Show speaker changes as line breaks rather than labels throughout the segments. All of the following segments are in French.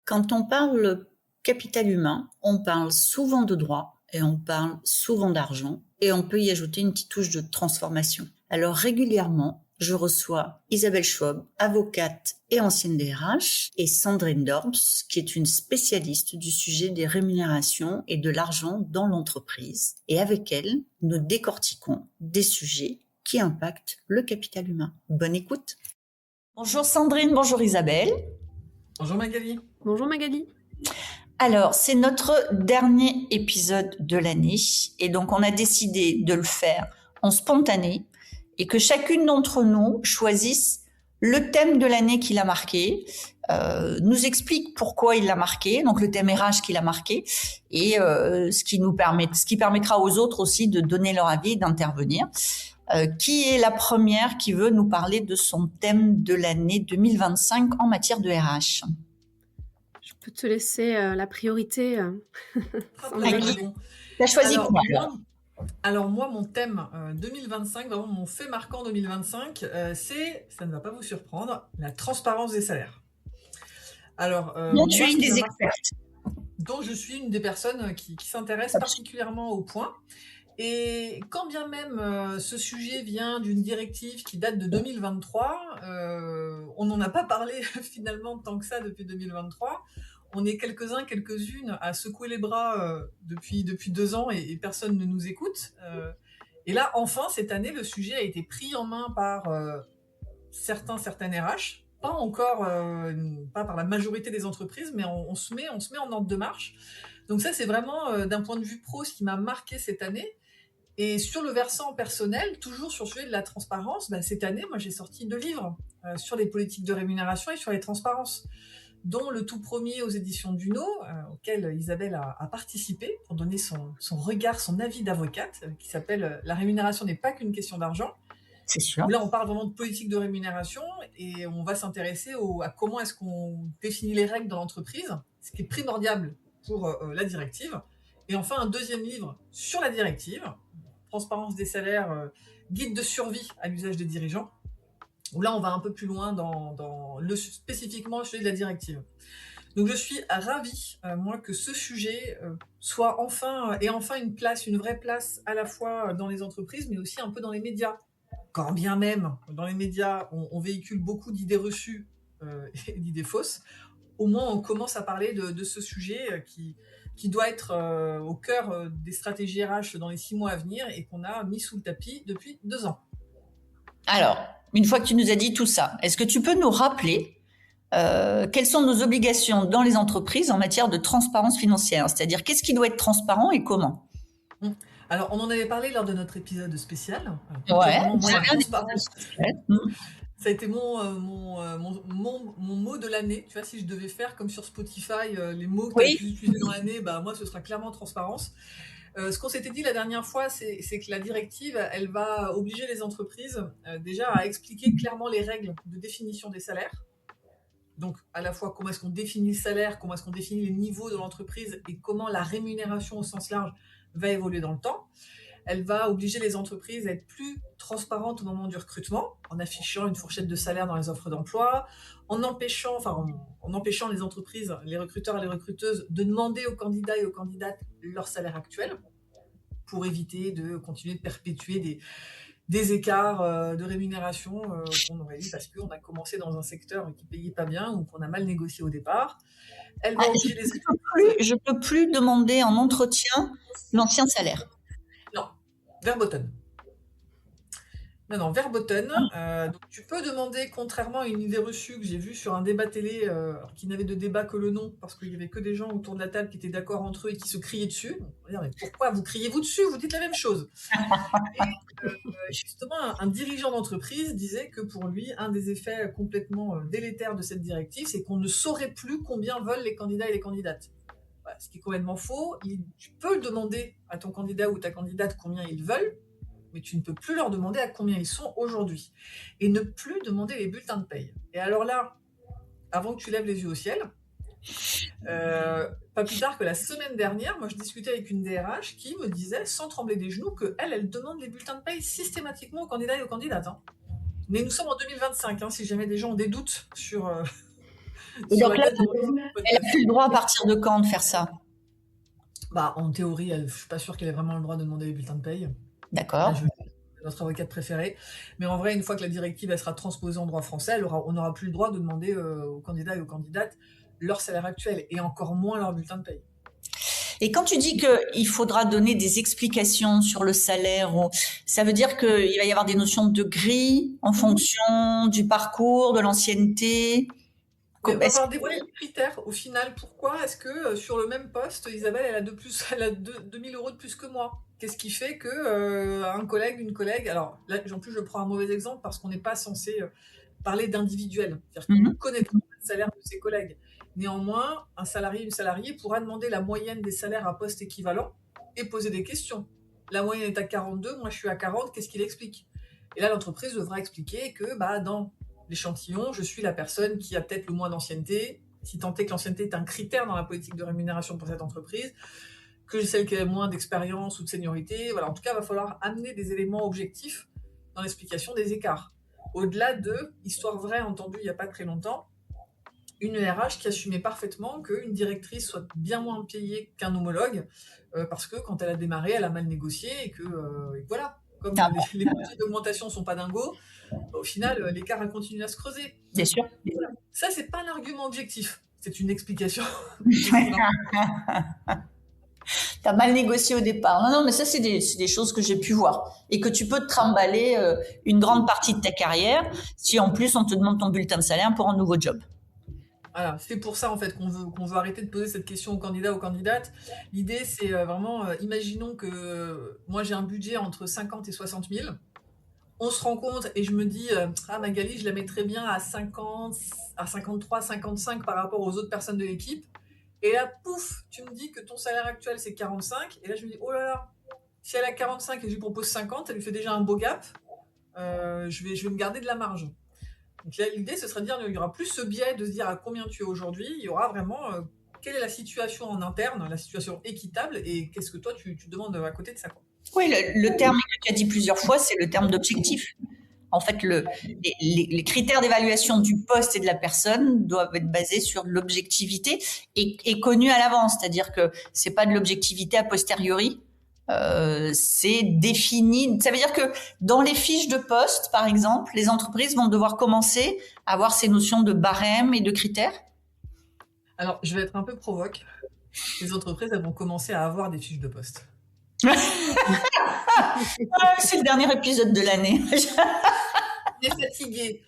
Quand on parle capital humain, on parle souvent de droit et on parle souvent d'argent et on peut y ajouter une petite touche de transformation. Alors régulièrement, je reçois Isabelle Schwab, avocate et ancienne DRH, et Sandrine Dorbs, qui est une spécialiste du sujet des rémunérations et de l'argent dans l'entreprise. Et avec elle, nous décortiquons des sujets qui impactent le capital humain. Bonne écoute. Bonjour Sandrine, bonjour Isabelle.
Bonjour Magali.
Bonjour Magali.
Alors, c'est notre dernier épisode de l'année et donc on a décidé de le faire en spontané et que chacune d'entre nous choisisse le thème de l'année qui l'a marqué, nous explique pourquoi il l'a marqué, donc le thème RH qui l'a marqué, et ce qui permettra aux autres aussi de donner leur avis et d'intervenir. Qui est la première qui veut nous parler de son thème de l'année 2025 en matière de RH ?
Je peux te laisser la priorité.
T'as choisi quoi
alors moi, mon thème 2025, vraiment mon fait marquant 2025, c'est, ça ne va pas vous surprendre, la transparence des salaires. Alors,
donc tu es une des expertes.
Donc je suis une des personnes qui s'intéresse particulièrement au point. Et quand bien même ce sujet vient d'une directive qui date de 2023, on n'en a pas parlé finalement tant que ça depuis 2023. On est quelques-uns, quelques-unes à secouer les bras depuis 2 ans et personne ne nous écoute. Et là, enfin, cette année, le sujet a été pris en main par certaines RH, pas encore, pas par la majorité des entreprises, mais on se met en ordre de marche. Donc ça, c'est vraiment d'un point de vue pro ce qui m'a marqué cette année. Et sur le versant personnel, toujours sur le sujet de la transparence, cette année, moi, j'ai sorti 2 livres sur les politiques de rémunération et sur les transparences, dont le tout premier aux éditions Duno, auquel Isabelle a participé pour donner son regard, son avis d'avocate, qui s'appelle « La rémunération n'est pas qu'une question d'argent ».
C'est sûr.
Là, on parle vraiment de politique de rémunération et on va s'intéresser à comment est-ce qu'on définit les règles dans l'entreprise, ce qui est primordial pour la directive. Et enfin, un deuxième livre sur la directive, transparence des salaires, guide de survie à l'usage des dirigeants, où là, on va un peu plus loin dans spécifiquement le sujet de la directive. Donc, je suis ravie, moi, que ce sujet soit enfin une vraie place à la fois dans les entreprises, mais aussi un peu dans les médias. Quand bien même, dans les médias, on véhicule beaucoup d'idées reçues et d'idées fausses, au moins, on commence à parler de ce sujet qui doit être au cœur des stratégies RH dans les 6 mois à venir et qu'on a mis sous le tapis depuis 2 ans.
Alors, une fois que tu nous as dit tout ça, est-ce que tu peux nous rappeler quelles sont nos obligations dans les entreprises en matière de transparence financière ? C'est-à-dire, qu'est-ce qui doit être transparent et comment ?
Alors, on en avait parlé lors de notre épisode spécial.
Ouais,
ça a été mon mot de l'année. Tu vois, si je devais faire comme sur Spotify, les mots que tu as pu utiliser dans l'année, moi, ce sera clairement transparence. Ce qu'on s'était dit la dernière fois, c'est que la directive, elle va obliger les entreprises déjà à expliquer clairement les règles de définition des salaires. Donc, à la fois, comment est-ce qu'on définit le salaire, comment est-ce qu'on définit les niveaux de l'entreprise et comment la rémunération au sens large va évoluer dans le temps. Elle va obliger les entreprises à être plus transparentes au moment du recrutement, en affichant une fourchette de salaire dans les offres d'emploi, en empêchant les entreprises, les recruteurs et les recruteuses de demander aux candidats et aux candidates leur salaire actuel, pour éviter de continuer de perpétuer des écarts de rémunération qu'on aurait eu parce qu'on a commencé dans un secteur qui ne payait pas bien ou qu'on a mal négocié au départ. Elle va obliger
je peux plus demander en entretien l'ancien salaire.
Non, verboten. Non, verboten. Donc tu peux demander, contrairement à une idée reçue que j'ai vue sur un débat télé, qui n'avait de débat que le nom, parce qu'il n'y avait que des gens autour de la table qui étaient d'accord entre eux et qui se criaient dessus. On va dire, mais pourquoi vous criez-vous dessus ? Vous dites la même chose. Et justement, un dirigeant d'entreprise disait que pour lui, un des effets complètement délétères de cette directive, c'est qu'on ne saurait plus combien veulent les candidats et les candidates. Voilà, ce qui est complètement faux. Tu peux demander à ton candidat ou ta candidate combien ils veulent, mais tu ne peux plus leur demander à combien ils sont aujourd'hui. Et ne plus demander les bulletins de paye. Et alors là, avant que tu lèves les yeux au ciel, pas plus tard que la semaine dernière, moi je discutais avec une DRH qui me disait, sans trembler des genoux, qu'elle demande les bulletins de paye systématiquement aux candidats et aux candidates. Mais nous sommes en 2025, si jamais des gens ont des doutes sur
Et
sur
donc
la
là,
date de mon
elle a
podcast.
plus le droit à partir de quand de faire ça?
Bah, en théorie, je suis pas sûre qu'elle ait vraiment le droit de demander les bulletins de paye. Là,
D'accord.
notre avocate préférée. Mais en vrai, une fois que la directive elle sera transposée en droit français, on n'aura plus le droit de demander aux candidats et aux candidates leur salaire actuel et encore moins leur bulletin de paye.
Et quand tu dis qu'il faudra donner des explications sur le salaire, ça veut dire qu'il va y avoir des notions de grille en fonction du parcours, de l'ancienneté.
Mais on va avoir dévoilé les critères au final. Pourquoi est-ce que sur le même poste, Isabelle, elle a 2000 euros de plus que moi? Qu'est-ce qui fait que un collègue, une collègue, alors là, en plus, je prends un mauvais exemple parce qu'on n'est pas censé parler d'individuel. C'est-à-dire qu'on ne connaît pas le salaire de ses collègues. Néanmoins, un salarié, une salariée pourra demander la moyenne des salaires à poste équivalent et poser des questions. La moyenne est à 42, moi je suis à 40, qu'est-ce qu'il explique? Et là, l'entreprise devra expliquer que dans l'échantillon, je suis la personne qui a peut-être le moins d'ancienneté, si tant est que l'ancienneté est un critère dans la politique de rémunération pour cette entreprise, que j'ai celle qui a le moins d'expérience ou de seniorité. Voilà, en tout cas, il va falloir amener des éléments objectifs dans l'explication des écarts. Au-delà de histoire vraie entendue il n'y a pas très longtemps, une RH qui assumait parfaitement qu'une directrice soit bien moins payée qu'un homologue, parce que quand elle a démarré, elle a mal négocié et que et voilà, comme les budgets d'augmentation ne sont pas dingos, au final, l'écart a continué à se creuser.
Bien sûr.
Voilà. Ça, c'est pas un argument objectif, c'est une explication.
T'as mal négocié au départ. Non, mais ça, c'est des choses que j'ai pu voir. Et que tu peux te trimballer une grande partie de ta carrière si en plus on te demande ton bulletin de salaire pour un nouveau job.
Voilà, c'est pour ça en fait qu'on veut arrêter de poser cette question aux candidats, aux candidates. L'idée, c'est vraiment, imaginons que moi j'ai un budget entre 50 et 60 000. On se rencontre et je me dis, Magali, je la mettrais bien à 50, à 53, 55 par rapport aux autres personnes de l'équipe. Et là, pouf, tu me dis que ton salaire actuel c'est 45. Et là, je me dis, oh là là, si elle a 45 et que je lui propose 50, elle lui fait déjà un beau gap. Je vais me garder de la marge. Donc là, l'idée, ce serait de dire qu'il y aura plus ce biais de se dire à combien tu es aujourd'hui. Il y aura vraiment quelle est la situation en interne, la situation équitable, et qu'est-ce que toi tu demandes à côté de ça, quoi.
Oui, le terme que tu as dit plusieurs fois, c'est le terme d'objectif. En fait, les critères d'évaluation du poste et de la personne doivent être basés sur l'objectivité et connus à l'avance. C'est-à-dire que c'est pas de l'objectivité a posteriori. C'est défini. Ça veut dire que dans les fiches de poste, par exemple, les entreprises vont devoir commencer à avoir ces notions de barème et de critères.
Alors, je vais être un peu provoque. Les entreprises, elles vont commencer à avoir des fiches de poste.
C'est le dernier épisode de l'année.
Il est fatigué.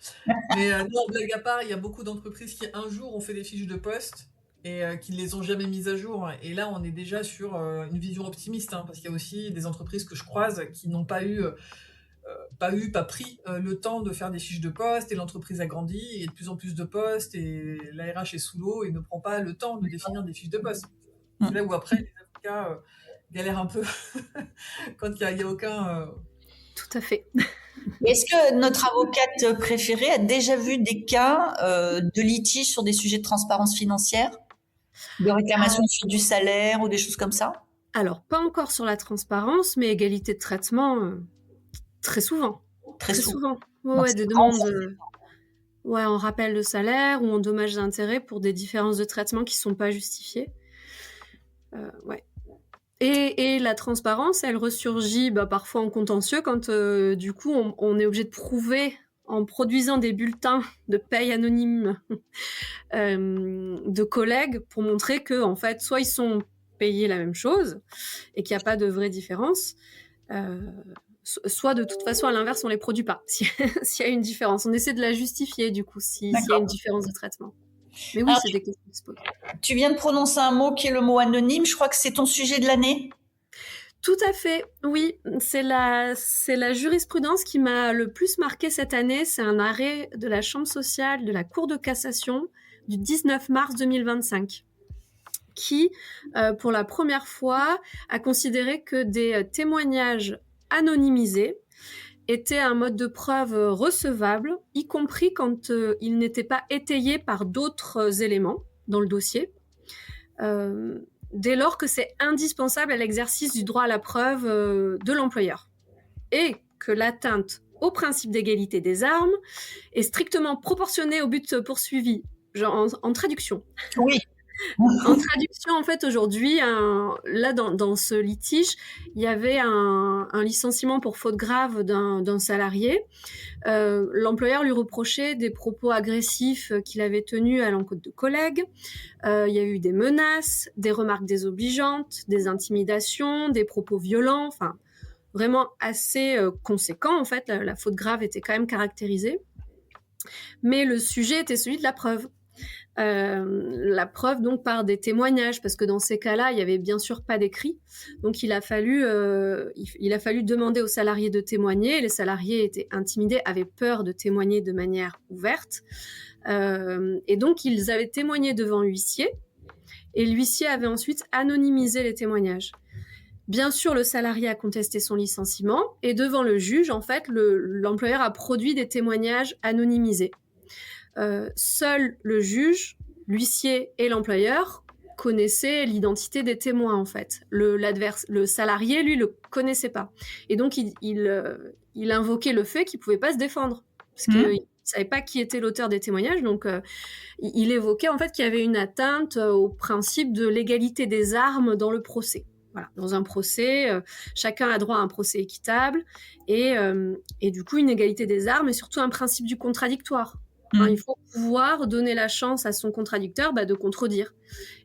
Mais non, blague à part, il y a beaucoup d'entreprises qui un jour ont fait des fiches de poste et qui ne les ont jamais mises à jour. Et là, on est déjà sur une vision optimiste, parce qu'il y a aussi des entreprises que je croise qui n'ont pas pris le temps de faire des fiches de poste, et l'entreprise a grandi, et il y a de plus en plus de postes, et la RH est sous l'eau et ne prend pas le temps de définir des fiches de poste. C'est là où après, les avocats galèrent un peu quand il n'y a aucun...
Tout à fait.
Est-ce que notre avocate préférée a déjà vu des cas de litige sur des sujets de transparence financière, de réclamation sur du salaire ou des choses comme ça?
Alors, pas encore sur la transparence, mais égalité de traitement, très souvent. Très souvent. Ouais, des demandes en rappel de salaire ou en dommages d'intérêt pour des différences de traitement qui ne sont pas justifiées. Ouais. Et la transparence, elle ressurgit parfois en contentieux quand du coup on est obligé de prouver en produisant des bulletins de paye anonymes de collègues pour montrer que en fait soit ils sont payés la même chose et qu'il n'y a pas de vraie différence, soit de toute façon à l'inverse on les produit pas s'il y a une différence. On essaie de la justifier du coup s'il y a une différence de traitement. Mais oui, c'est des questions qui se posent.
Tu viens de prononcer un mot qui est le mot anonyme. Je crois que c'est ton sujet de l'année.
Tout à fait, oui. C'est la jurisprudence qui m'a le plus marqué cette année. C'est un arrêt de la Chambre sociale de la Cour de cassation du 19 mars 2025 qui, pour la première fois, a considéré que des témoignages anonymisés était un mode de preuve recevable, y compris quand il n'était pas étayé par d'autres éléments dans le dossier, dès lors que c'est indispensable à l'exercice du droit à la preuve de l'employeur, et que l'atteinte au principe d'égalité des armes est strictement proportionnée au but poursuivi, genre en traduction.
Oui.
En traduction, en fait, aujourd'hui, là, dans ce litige, il y avait un licenciement pour faute grave d'un salarié. L'employeur lui reprochait des propos agressifs qu'il avait tenus à l'encontre de collègues. Il y a eu des menaces, des remarques désobligeantes, des intimidations, des propos violents, enfin, vraiment assez conséquent, en fait. La faute grave était quand même caractérisée. Mais le sujet était celui de la preuve. La preuve donc par des témoignages, parce que dans ces cas-là, il y avait bien sûr pas d'écrit, donc il a fallu demander aux salariés de témoigner. Les salariés étaient intimidés, avaient peur de témoigner de manière ouverte, et donc ils avaient témoigné devant l'huissier, et l'huissier avait ensuite anonymisé les témoignages. Bien sûr, le salarié a contesté son licenciement, et devant le juge, en fait, l'employeur a produit des témoignages anonymisés. Seul le juge, l'huissier et l'employeur connaissaient l'identité des témoins, en fait. Le salarié, lui, le connaissait pas. Et donc, il invoquait le fait qu'il pouvait pas se défendre, parce qu'il savait pas qui était l'auteur des témoignages. Donc, il évoquait, en fait, qu'il y avait une atteinte au principe de l'égalité des armes dans le procès. Voilà. Dans un procès, chacun a droit à un procès équitable, et du coup, une égalité des armes, et surtout un principe du contradictoire. Enfin, il faut pouvoir donner la chance à son contradicteur de contredire.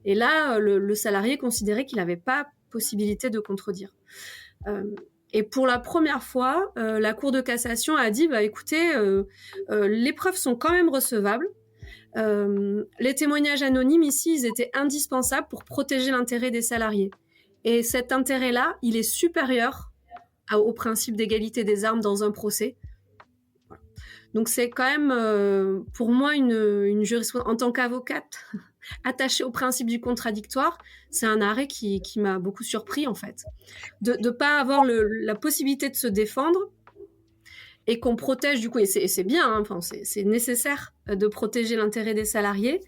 Et là, le salarié considérait qu'il n'avait pas possibilité de contredire. Et pour la première fois, la Cour de cassation a dit, écoutez, les preuves sont quand même recevables. Les témoignages anonymes ici, ils étaient indispensables pour protéger l'intérêt des salariés. Et cet intérêt-là, il est supérieur au principe d'égalité des armes dans un procès. Donc c'est quand même, pour moi, une jurisprudence, en tant qu'avocate, attachée au principe du contradictoire, c'est un arrêt qui m'a beaucoup surpris, en fait. De ne pas avoir la possibilité de se défendre, et qu'on protège, du coup, et c'est bien, hein, c'est nécessaire de protéger l'intérêt des salariés,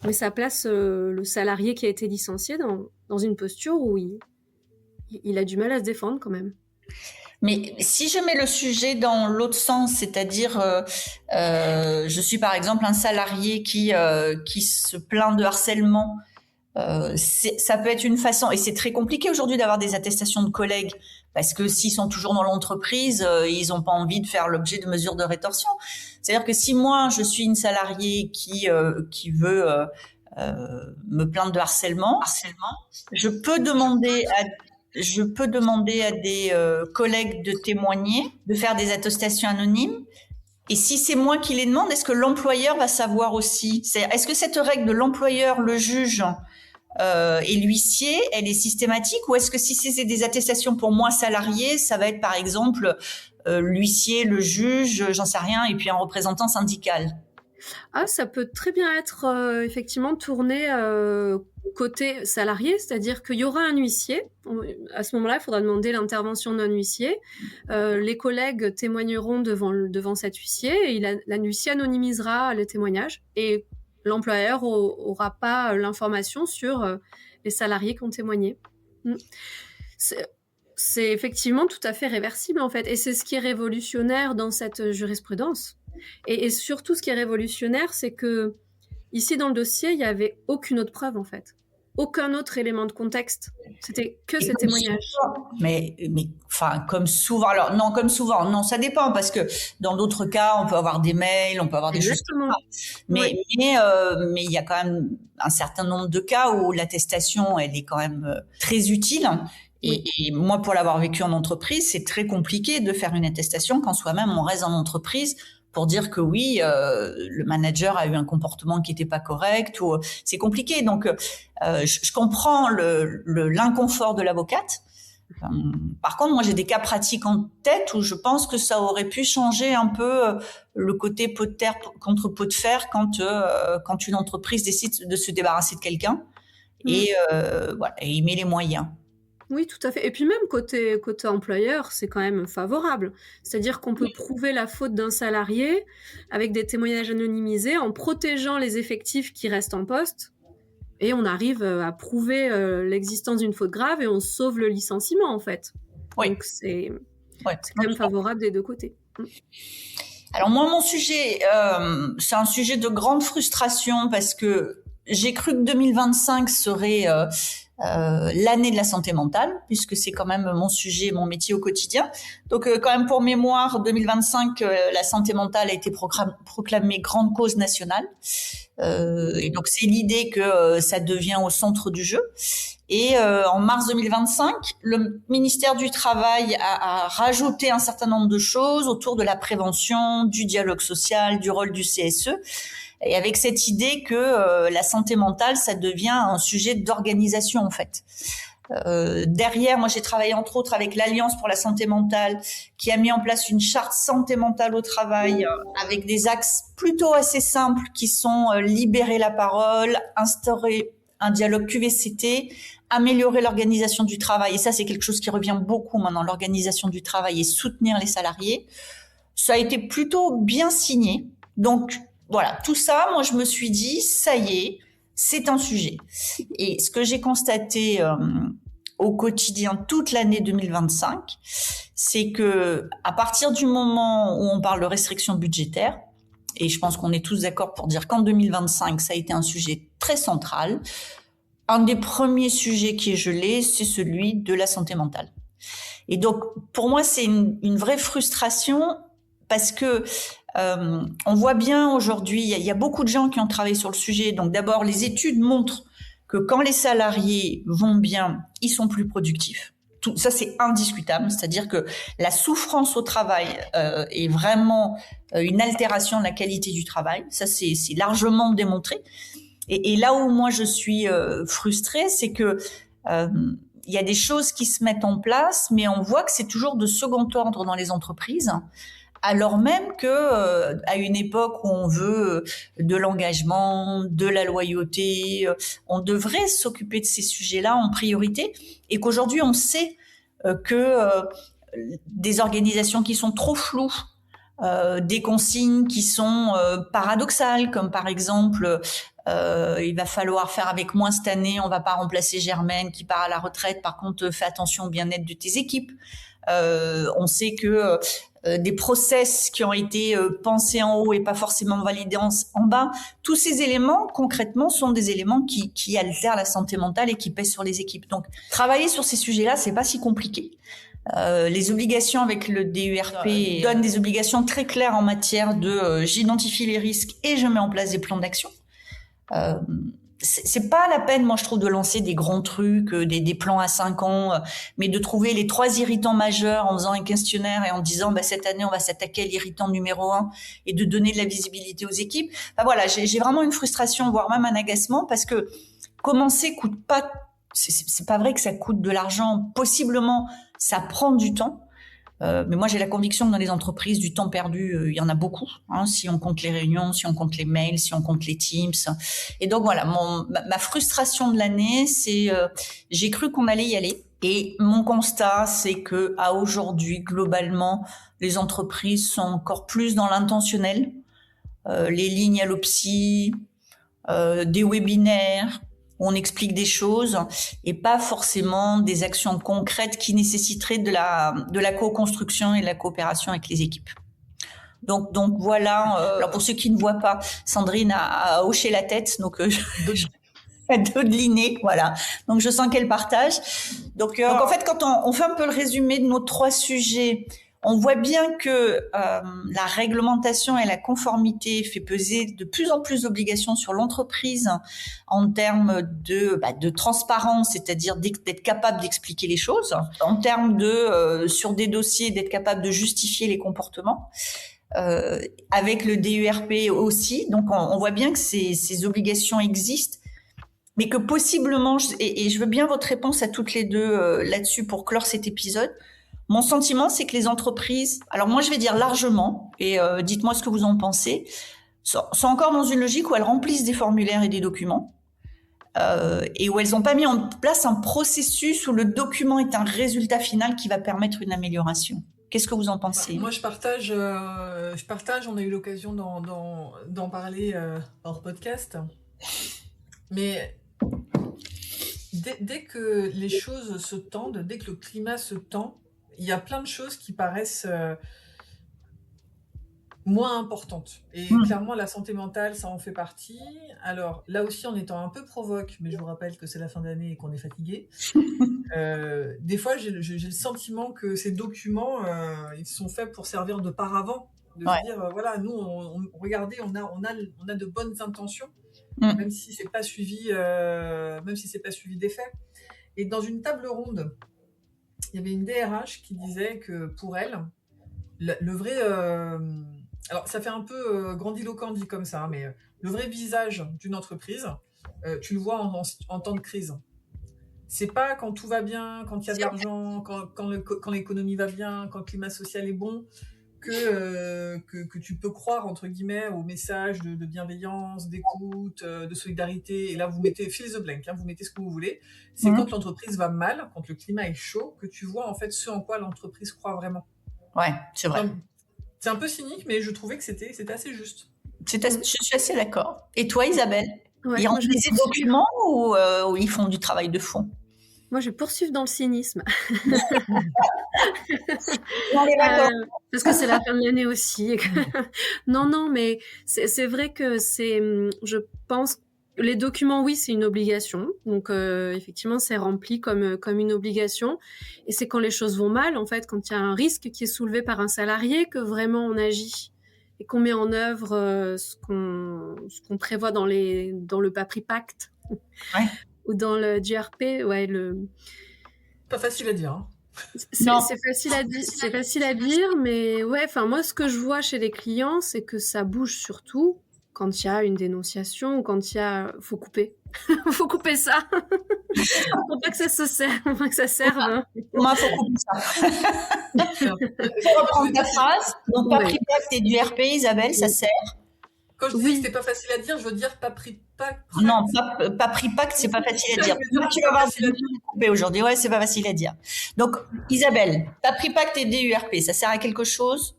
mais ça place le salarié qui a été licencié dans une posture où il a du mal à se défendre, quand même.
Mais si je mets le sujet dans l'autre sens, c'est-à-dire, je suis par exemple un salarié qui se plaint de harcèlement, ça peut être une façon, et c'est très compliqué aujourd'hui d'avoir des attestations de collègues, parce que s'ils sont toujours dans l'entreprise, ils n'ont pas envie de faire l'objet de mesures de rétorsion. C'est-à-dire que si moi, je suis une salariée qui veut me plaindre de harcèlement, je peux demander à des collègues de témoigner, de faire des attestations anonymes. Et si c'est moi qui les demande, est-ce que l'employeur va savoir aussi? Est-ce que cette règle de l'employeur, le juge et l'huissier, elle est systématique? Ou est-ce que si c'est des attestations pour moi salarié, ça va être par exemple l'huissier, le juge, j'en sais rien, et puis un représentant syndical?
Ah, ça peut très bien être effectivement tourné côté salarié, c'est-à-dire qu'il y aura un huissier. À ce moment-là, il faudra demander l'intervention d'un huissier. Les collègues témoigneront devant cet huissier, et l'huissier anonymisera les témoignages, et l'employeur aura pas l'information sur les salariés qui ont témoigné. C'est effectivement tout à fait réversible, en fait, et c'est ce qui est révolutionnaire dans cette jurisprudence. Et surtout, ce qui est révolutionnaire, c'est que ici, dans le dossier, il n'y avait aucune autre preuve, en fait. Aucun autre élément de contexte. C'était que ces témoignages.
Mais, enfin, comme souvent. Alors, non, comme souvent. Non, ça dépend, parce que dans d'autres cas, on peut avoir des mails, on peut avoir des choses comme ça. Mais il y a quand même un certain nombre de cas où l'attestation, elle est quand même très utile. Et moi, pour l'avoir vécu en entreprise, c'est très compliqué de faire une attestation quand soi-même on reste en entreprise pour dire que oui, le manager a eu un comportement qui n'était pas correct, ou c'est compliqué. Donc, je comprends l'inconfort de l'avocate. Par contre, moi, j'ai des cas pratiques en tête où je pense que ça aurait pu changer un peu le côté pot de terre contre pot de fer quand une entreprise décide de se débarrasser de quelqu'un et voilà, et il met les moyens.
Oui, tout à fait. Et puis même côté employeur, c'est quand même favorable. C'est-à-dire qu'on peut prouver la faute d'un salarié avec des témoignages anonymisés en protégeant les effectifs qui restent en poste, et on arrive à prouver l'existence d'une faute grave, et on sauve le licenciement, en fait.
Oui.
Donc c'est quand même favorable des deux côtés.
Alors moi, mon sujet, c'est un sujet de grande frustration parce que j'ai cru que 2025 serait l'année de la santé mentale, puisque c'est quand même mon sujet, mon métier au quotidien. Donc quand même pour mémoire, 2025, la santé mentale a été proclamée grande cause nationale. Et donc c'est l'idée que ça devient au centre du jeu. Et en mars 2025, le ministère du Travail a rajouté un certain nombre de choses autour de la prévention, du dialogue social, du rôle du CSE. Et avec cette idée que la santé mentale, ça devient un sujet d'organisation en fait. Derrière, moi j'ai travaillé entre autres avec l'Alliance pour la santé mentale qui a mis en place une charte santé mentale au travail avec des axes plutôt assez simples qui sont libérer la parole, instaurer un dialogue QVCT, améliorer l'organisation du travail. Et ça, c'est quelque chose qui revient beaucoup maintenant, l'organisation du travail et soutenir les salariés. Ça a été plutôt bien signé. Donc, voilà, tout ça, moi, je me suis dit, ça y est, c'est un sujet. Et ce que j'ai constaté au quotidien toute l'année 2025, c'est que à partir du moment où on parle de restrictions budgétaires, et je pense qu'on est tous d'accord pour dire qu'en 2025, ça a été un sujet très central, un des premiers sujets qui est gelé, c'est celui de la santé mentale. Et donc, pour moi, c'est une vraie frustration parce que on voit bien aujourd'hui, il y a beaucoup de gens qui ont travaillé sur le sujet. Donc d'abord, les études montrent que quand les salariés vont bien, ils sont plus productifs. Tout ça, c'est indiscutable. C'est-à-dire que la souffrance au travail est vraiment une altération de la qualité du travail. Ça, c'est largement démontré. Et là où moi je suis frustrée, c'est que il y a des choses qui se mettent en place, mais on voit que c'est toujours de second ordre dans les entreprises. Alors même que à une époque où on veut de l'engagement, de la loyauté, on devrait s'occuper de ces sujets-là en priorité, et qu'aujourd'hui on sait que des organisations qui sont trop floues, des consignes qui sont paradoxales, comme par exemple il va falloir faire avec moins cette année, on va pas remplacer Germaine qui part à la retraite, par contre fais attention au bien-être de tes équipes. On sait que des process qui ont été pensés en haut et pas forcément validés en bas, tous ces éléments concrètement sont des éléments qui altèrent la santé mentale et qui pèsent sur les équipes. Donc travailler sur ces sujets-là, c'est pas si compliqué. Les obligations avec le DURP donnent des obligations très claires en matière de j'identifie les risques et je mets en place des plans d'action. C'est pas la peine, moi je trouve, de lancer des grands trucs, des plans à 5 ans, mais de trouver les 3 irritants majeurs en faisant un questionnaire et en disant cette année on va s'attaquer à l'irritant numéro 1 et de donner de la visibilité aux équipes. Enfin, voilà, j'ai vraiment une frustration, voire même un agacement, parce que commencer coûte pas, c'est pas vrai que ça coûte de l'argent, possiblement ça prend du temps. Mais moi, j'ai la conviction que dans les entreprises, du temps perdu, il y en a beaucoup. Si on compte les réunions, si on compte les mails, si on compte les Teams. Et donc voilà, ma frustration de l'année, c'est j'ai cru qu'on allait y aller. Et mon constat, c'est que à aujourd'hui, globalement, les entreprises sont encore plus dans l'intentionnel. Les lignes Allopsy, des webinaires, où on explique des choses et pas forcément des actions concrètes qui nécessiteraient de la co-construction et de la coopération avec les équipes. Donc voilà. Alors pour ceux qui ne voient pas, Sandrine a hoché la tête, donc dodelinée, voilà. Donc je sens qu'elle partage. Donc en fait, quand on fait un peu le résumé de nos 3 sujets, on voit bien que la réglementation et la conformité fait peser de plus en plus d'obligations sur l'entreprise en termes de transparence, c'est-à-dire d'être capable d'expliquer les choses, en termes sur des dossiers, d'être capable de justifier les comportements. Avec le DURP aussi, donc on voit bien que ces obligations existent, mais que possiblement, et je veux bien votre réponse à toutes les deux là-dessus pour clore cet épisode. Mon sentiment, c'est que les entreprises, alors moi je vais dire largement, et dites-moi ce que vous en pensez, sont encore dans une logique où elles remplissent des formulaires et des documents, et où elles n'ont pas mis en place un processus où le document est un résultat final qui va permettre une amélioration. Qu'est-ce que vous en pensez ?
Moi je partage, on a eu l'occasion d'en parler hors podcast, mais dès que les choses se tendent, dès que le climat se tend, il y a plein de choses qui paraissent moins importante. Et clairement, la santé mentale, ça en fait partie. Alors, là aussi, en étant un peu provoque, mais je vous rappelle que c'est la fin d'année et qu'on est fatigué, des fois, j'ai le sentiment que ces documents, ils sont faits pour servir de paravent, de se dire, voilà, nous, regardez, on a de bonnes intentions, même si c'est pas suivi des faits. Et dans une table ronde, il y avait une DRH qui disait que pour elle, le vrai... alors, ça fait un peu grandiloquent dit comme ça, mais le vrai visage d'une entreprise, tu le vois en temps de crise. C'est pas quand tout va bien, quand il y a de l'argent, quand l'économie va bien, quand le climat social est bon, que tu peux croire, entre guillemets, au message de bienveillance, d'écoute, de solidarité. Et là, vous mettez fill the blank, vous mettez ce que vous voulez. C'est quand l'entreprise va mal, quand le climat est chaud, que tu vois en fait ce en quoi l'entreprise croit vraiment.
Ouais, c'est vrai.
C'est un peu cynique, mais je trouvais que c'était assez juste.
Je suis assez d'accord. Et toi, Isabelle, ils remplissent ces documents ou ils font du travail de fond?
Moi, je vais poursuivre dans le cynisme. Parce que c'est la fin de l'année aussi. Non, mais c'est vrai que je pense, les documents, oui, c'est une obligation. Donc, effectivement, c'est rempli comme une obligation. Et c'est quand les choses vont mal, en fait, quand il y a un risque qui est soulevé par un salarié, que vraiment on agit et qu'on met en œuvre ce qu'on prévoit dans le PAPRI Pacte.
Ouais.
Ou dans le GRP,
Pas facile à dire. Hein.
C'est facile à dire, mais moi, ce que je vois chez les clients, c'est que ça bouge surtout quand il y a une dénonciation ou quand faut couper. Faut couper ça. Faut pas que ça serve. Hein.
Moi, faut couper ça. Pour reprendre ta phrase, donc PAPRI Pacte et du RP, Isabelle, ça sert.
Quand je dis que c'était pas facile à dire, je veux dire PAPRI Pacte.
Non, PAPRI Pacte, c'est pas facile à dire. Tu vas avoir des coupés aujourd'hui. Ouais, c'est pas facile à dire. Donc, Isabelle, PAPRI Pacte et DURP, ça sert à quelque chose?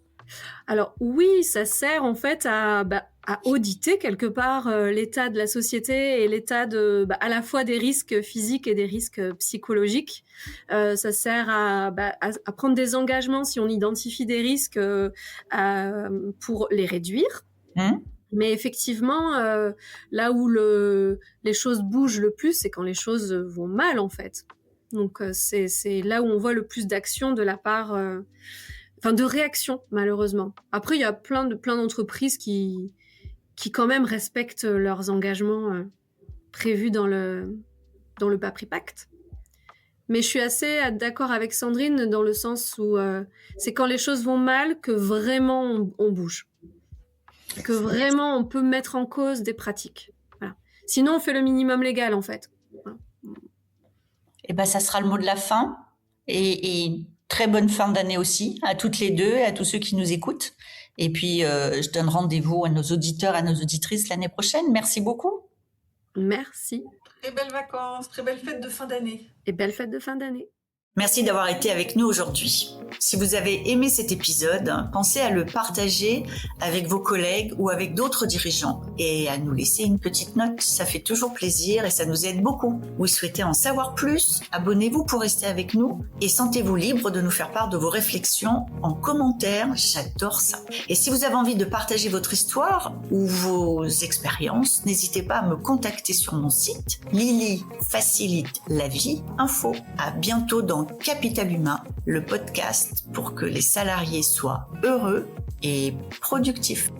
Alors oui, ça sert en fait à auditer quelque part l'état de la société et l'état à la fois des risques physiques et des risques psychologiques. Ça sert à prendre des engagements si on identifie des risques pour les réduire. Mais effectivement, là où les choses bougent le plus, c'est quand les choses vont mal, en fait. Donc, c'est là où on voit le plus d'action de la part... de réaction, malheureusement. Après, il y a plein d'entreprises qui quand même respectent leurs engagements prévus dans le PAPRI Pacte. Mais je suis assez d'accord avec Sandrine dans le sens où c'est quand les choses vont mal que vraiment on bouge. Que vraiment on peut mettre en cause des pratiques. Voilà. Sinon, on fait le minimum légal, en fait. Voilà.
Et ça sera le mot de la fin. Et très bonne fin d'année aussi à toutes les deux et à tous ceux qui nous écoutent. Et puis, je donne rendez-vous à nos auditeurs, à nos auditrices l'année prochaine. Merci beaucoup.
Merci.
Très belles vacances, très belle fête de fin d'année.
Et belle fête de fin d'année.
Merci d'avoir été avec nous aujourd'hui. Si vous avez aimé cet épisode, pensez à le partager avec vos collègues ou avec d'autres dirigeants et à nous laisser une petite note. Ça fait toujours plaisir et ça nous aide beaucoup. Vous souhaitez en savoir plus? Abonnez-vous pour rester avec nous et sentez-vous libre de nous faire part de vos réflexions en commentaire. J'adore ça. Et si vous avez envie de partager votre histoire ou vos expériences, n'hésitez pas à me contacter sur mon site Lily facilite la vie info. À bientôt dans Capital Humain, le podcast pour que les salariés soient heureux et productifs.